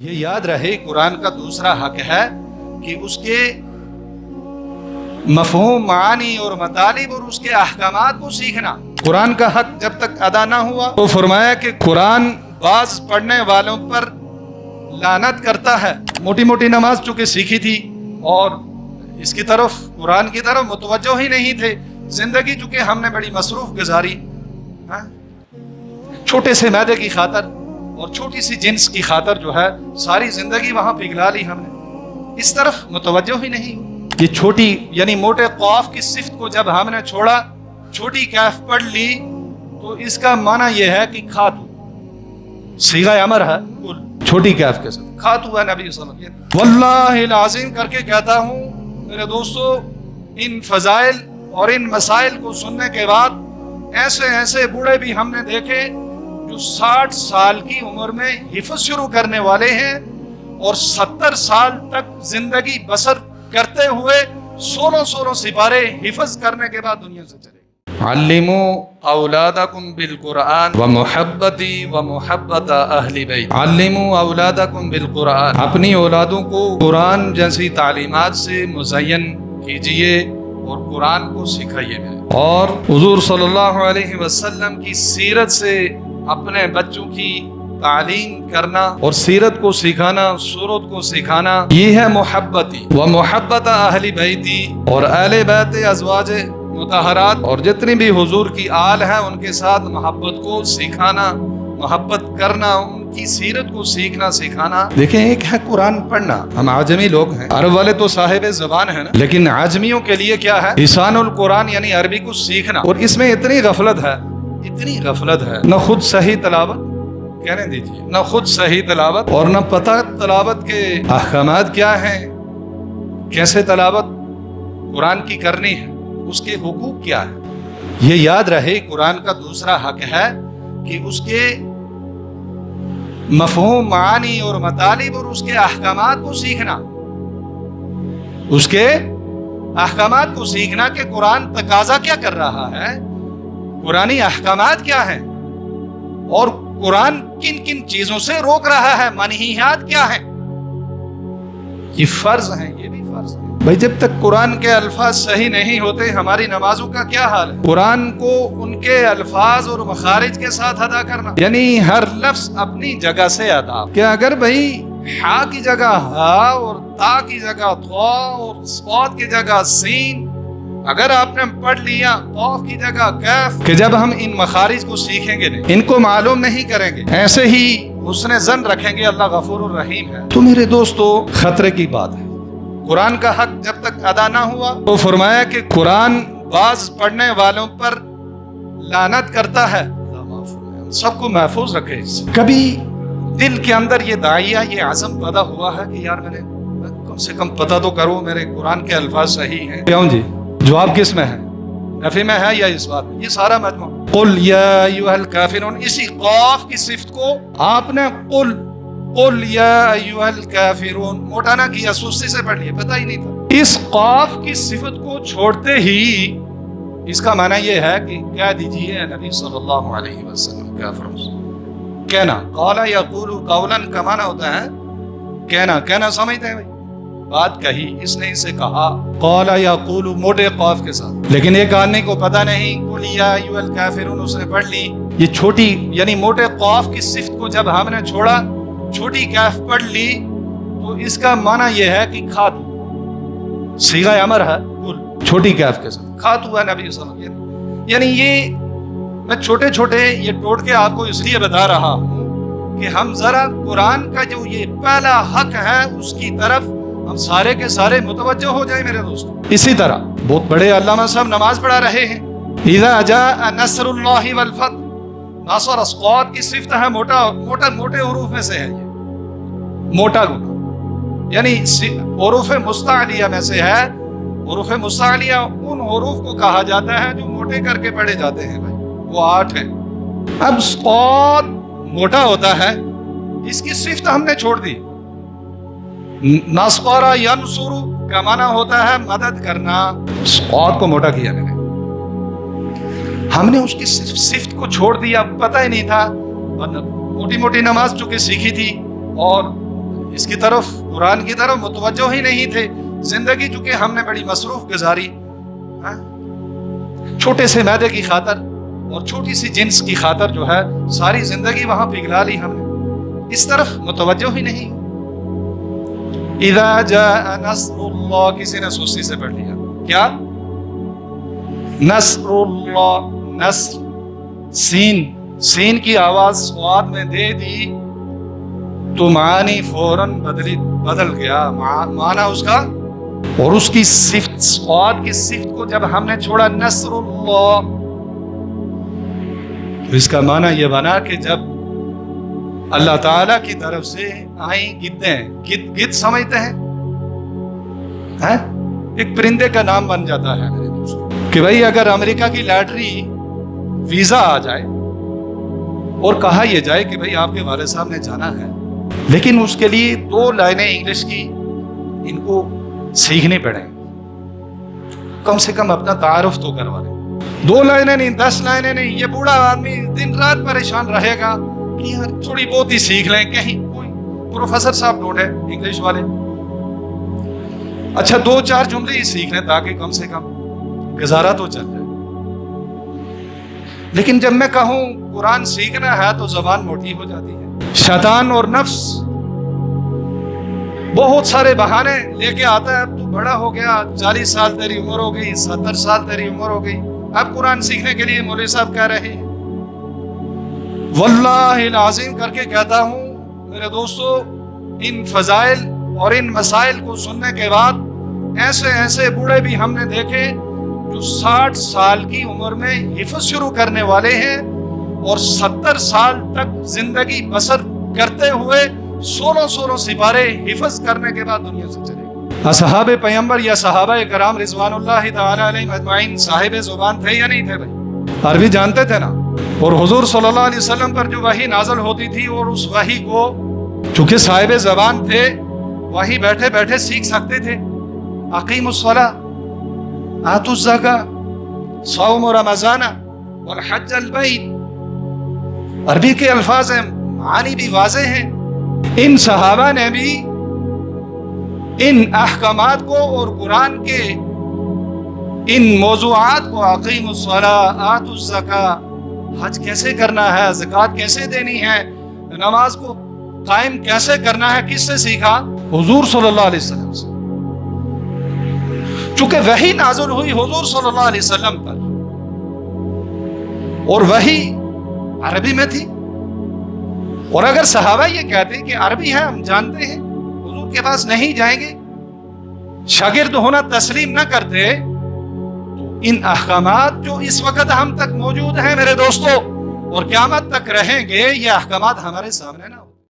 یہ یاد رہے قرآن کا دوسرا حق ہے کہ اس کے مفہوم، معانی اور مطالب اور اس کے احکامات کو سیکھنا۔ قرآن کا حق جب تک ادا نہ ہوا تو فرمایا کہ قرآن بعض پڑھنے والوں پر لعنت کرتا ہے۔ موٹی موٹی نماز چونکہ سیکھی تھی اور اس کی طرف، قرآن کی طرف متوجہ ہی نہیں تھے، زندگی چونکہ ہم نے بڑی مصروف گزاری، چھوٹے سے معدے کی خاطر اور چھوٹی سی جنس کی خاطر جو ہے ساری زندگی وہاں پگھلا لی ہم نے، اس طرف متوجہ ہی نہیں۔ یہ چھوٹی یعنی موٹے قاف کی صفت کو جب ہم نے چھوڑا، چھوٹی کیف پڑھ لی، تو اس کا معنی یہ ہے کہ کھاتو، صیغہ امر ہے چھوٹی کیف کے ساتھ، کھاتو ہے نبی صلی اللہ علیہ وسلم۔ واللہ العظیم کر کے کہتا ہوں میرے دوستو، ان فضائل اور ان مسائل کو سننے کے بعد ایسے ایسے بوڑھے بھی ہم نے دیکھے جو 60 سال کی عمر میں حفظ شروع کرنے والے ہیں اور 70 سال تک زندگی بسر کرتے ہوئے 16 سپارے حفظ کرنے کے بعد دنیا سے چلے گئے۔ علموا اولادکم بالقرآن ومحبتی ومحبت اہل بیت۔ علموا اولادکم بالقرآن، اپنی اولادوں کو قرآن جیسی تعلیمات سے مزین کیجئے اور قرآن کو سکھائیے، اور حضور صلی اللہ علیہ وسلم کی سیرت سے اپنے بچوں کی تعلیم کرنا اور سیرت کو سکھانا، سورت کو سکھانا، یہ ہے محبتی و محبت اہل بیتی، اور اہل بیت ازواج مطہرات اور جتنی بھی حضور کی آل ہیں ان کے ساتھ محبت کو سکھانا، محبت کرنا، ان کی سیرت کو سیکھنا سکھانا۔ دیکھیں، ایک ہے قرآن پڑھنا، ہم عجمی لوگ ہیں، عرب والے تو صاحب زبان ہیں نا، لیکن عجمیوں کے لیے کیا ہے؟ لسان القرآن یعنی عربی کو سیکھنا، اور اس میں اتنی غفلت ہے، اتنی غفلت ہے، نہ خود صحیح تلاوت، کہنے دیجیے، نہ خود صحیح تلاوت اور نہ پتہ تلاوت کے احکامات کیا ہیں، کیسے تلاوت قرآن کی کرنی ہے، اس کے حقوق کیا ہے۔ یہ یاد رہے قرآن کا دوسرا حق ہے کہ اس کے مفہوم، معانی اور مطالب اور اس کے احکامات کو سیکھنا، اس کے احکامات کو سیکھنا کہ قرآن تقاضا کیا کر رہا ہے، قرآنی احکامات کیا ہیں، اور قرآن کن کن چیزوں سے روک رہا ہے، منہیات کیا ہیں۔ یہ فرض ہیں، یہ بھی فرض ہے بھائی۔ جب تک قرآن کے الفاظ صحیح نہیں ہوتے، ہماری نمازوں کا کیا حال ہے؟ قرآن کو ان کے الفاظ اور مخارج کے ساتھ ادا کرنا، یعنی ہر لفظ اپنی جگہ سے ادا، کہ اگر بھائی ہا کی جگہ ہا اور تا کی جگہ طا اور صاد کی جگہ سین، اگر آپ نے پڑھ لیا قاف کی جگہ کیف، کہ جب ہم ان مخارج کو سیکھیں گے، ان کو معلوم نہیں کریں گے، ایسے ہی حسن ظن رکھیں گے اللہ غفور الرحیم ہے، تو میرے دوستو خطرے کی بات ہے۔ قرآن کا حق جب تک ادا نہ ہوا تو فرمایا کہ قرآن بعض پڑھنے والوں پر لعنت کرتا ہے۔ سب کو محفوظ رکھے۔ کبھی دل کے اندر یہ داعیہ، یہ عزم پیدا ہوا ہے کہ یار میں نے کم سے کم پتہ تو کروں میرے قرآن کے الفاظ صحیح ہیں؟ کیوں جی؟ جواب کس میں ہے؟ نفی میں ہے یا اس بات میں؟ یہ سارا مجموعہ قل یا ایھا الکافرون، اسی قاف کی صفت کو آپ نے قل یا ایھا الکافرون موٹا نہ کیا، سستی سے پڑھ لیا، پتہ ہی نہیں تھا۔ اس قاف کی صفت کو چھوڑتے ہی اس کا معنی یہ ہے کہ کہہ دیجئے نبی صلی اللہ علیہ وسلم کافر، کہنا، قال یقول قولا کا معنی ہوتا ہے کہنا سمجھتے ہیں بھائی، بات کہی، اس نے اسے کہا، قال یقول موٹے قاف کے ساتھ، لیکن ایک آدمی کو پتہ نہیں، قل یا ایھا الکافرون اس نے پڑھ لی، یہ چھوٹی یعنی موٹے قاف کی صفت کو جب ہم نے چھوڑا، چھوٹی کیف پڑھ لی، تو اس کا معنی یہ ہے کہ کھاتو، صیغہ امر ہے چھوٹی کیف کے ساتھ، کھاتو ہے نبی صلی اللہ علیہ وسلم۔ یعنی یہ میں چھوٹے چھوٹے یہ ٹوٹکے آپ کو اس لیے بتا رہا ہوں کہ ہم ذرا قرآن کا جو یہ پہلا حق ہے اس کی طرف ہم سارے کے سارے متوجہ ہو جائیں میرے دوستوں۔ اسی طرح بہت بڑے علامہ صاحب نماز پڑھا رہے ہیں، اذا جاء نصر اللہ والفتح، ناصر اسقاط کی صفت ہے موٹے حروف میں سے ہے، یہ موٹا گنا، یعنی حروف مستعلیہ میں سے ہے۔ حروف مستعلیہ ان حروف کو کہا جاتا ہے جو موٹے کر کے پڑھے جاتے ہیں بھائی، وہ 8 ہیں۔ اب اسقاط موٹا ہوتا ہے، اس کی صفت ہم نے چھوڑ دی۔ نصر ینصر کا معنی ہوتا ہے مدد کرنا، اسقاط کو موٹا کیا میں نے، ہم نے اس کی صفت کو چھوڑ دیا، پتہ ہی نہیں تھا، موٹی موٹی نماز چونکہ سیکھی تھی اور اس کی طرف قرآن کی طرف متوجہ ہی نہیں تھے. زندگی چونکہ ہم نے بڑی مصروف گزاری، چھوٹے سے معدے کی خاطر اور چھوٹی سی جنس کی خاطر جو ہے ساری زندگی وہاں پگھلا لی ہم نے، اس طرف متوجہ ہی نہیں. اذا جاء نصر اللہ، کسی نے سستی سے پڑھ لیا کیا؟ نصر اللہ، نصر سین کی آواز سواد میں دے دی تو معنی فوراً بدل گیا معنی اس کا، اور اس کی صفت سواد کی صفت کو جب ہم نے چھوڑا نصر اللہ تو اس کا معنی یہ بنا کہ جب اللہ تعالی کی طرف سے آئیں گدیں، گد سمجھتے ہیں ایک پرندے کا نام بن جاتا ہے میرے دوست، کہ بھائی اگر امریکہ کی لاٹری ویزا آ جائے اور کہا یہ جائے کہ بھائی آپ کے والد صاحب نے جانا ہے، لیکن اس کے لیے 2 لائنیں انگلش کی ان کو سیکھنی پڑیں، کم سے کم اپنا تعارف تو کروا لیں. 2 لائنیں نہیں، 10 لائنیں نہیں. یہ بوڑھا آدمی دن رات پریشان رہے گا کہ یار تھوڑی بہت ہی سیکھ لیں، کہیں کوئی پروفیسر صاحب ڈھونڈے انگلش والے، اچھا 2-4 جملے ہی سیکھ لیں تاکہ کم سے کم گزارا تو چل جائے. لیکن جب میں کہوں قرآن سیکھنا ہے تو زبان موٹی ہو جاتی ہے. شیطان اور نفس بہت سارے بہانے لے کے آتا ہے، اب تو بڑا ہو گیا، 40 سال تیری عمر ہو گئی، 70 سال تیری عمر ہو گئی، اب قرآن سیکھنے کے لیے مولوی صاحب کہہ رہے ہیں. واللہ العظیم کر کے کہتا ہوں میرے دوستو، ان فضائل اور ان مسائل کو سننے کے بعد ایسے بوڑھے بھی ہم نے دیکھے جو 60 سال کی عمر میں حفظ شروع کرنے والے ہیں اور 70 سال تک زندگی بسر کرتے ہوئے 16 سپارے حفظ کرنے کے بعد دنیا سے چلے گئے. اصحاب پیغمبر یا صحابہ کرام رضوان اللہ تعالی علیہم اجمعین صاحب زبان تھے یا نہیں تھے؟ بھائی عربی جانتے تھے نا، اور حضور صلی اللہ علیہ وسلم پر جو وحی نازل ہوتی تھی اور اس وحی کو چونکہ صاحب زبان تھے وہی بیٹھے بیٹھے سیکھ سکتے تھے. اقیموا الصلاۃ، آتوا الزکاۃ، صوم رمضان والحج البیت. عربی کے الفاظ ہیں، معانی بھی واضح ہیں. ان صحابہ نے بھی ان احکامات کو اور قرآن کے ان موضوعات کو، اقیموا الصلاۃ، آتوا الزکاۃ، حج کیسے کرنا ہے، زکوٰۃ کیسے دینی ہے، نماز کو قائم کیسے کرنا ہے، کس سے سیکھا؟ حضور صلی اللہ علیہ وسلم سے. چونکہ وحی نازل ہوئی حضور صلی اللہ علیہ وسلم پر اور وحی عربی میں تھی، اور اگر صحابہ یہ کہتے کہ عربی ہے ہم جانتے ہیں، حضور کے پاس نہیں جائیں گے، شاگرد ہونا تسلیم نہ کرتے، تو ان احکامات جو اس وقت ہم تک موجود ہیں میرے دوستو اور قیامت تک رہیں گے، یہ احکامات ہمارے سامنے نہ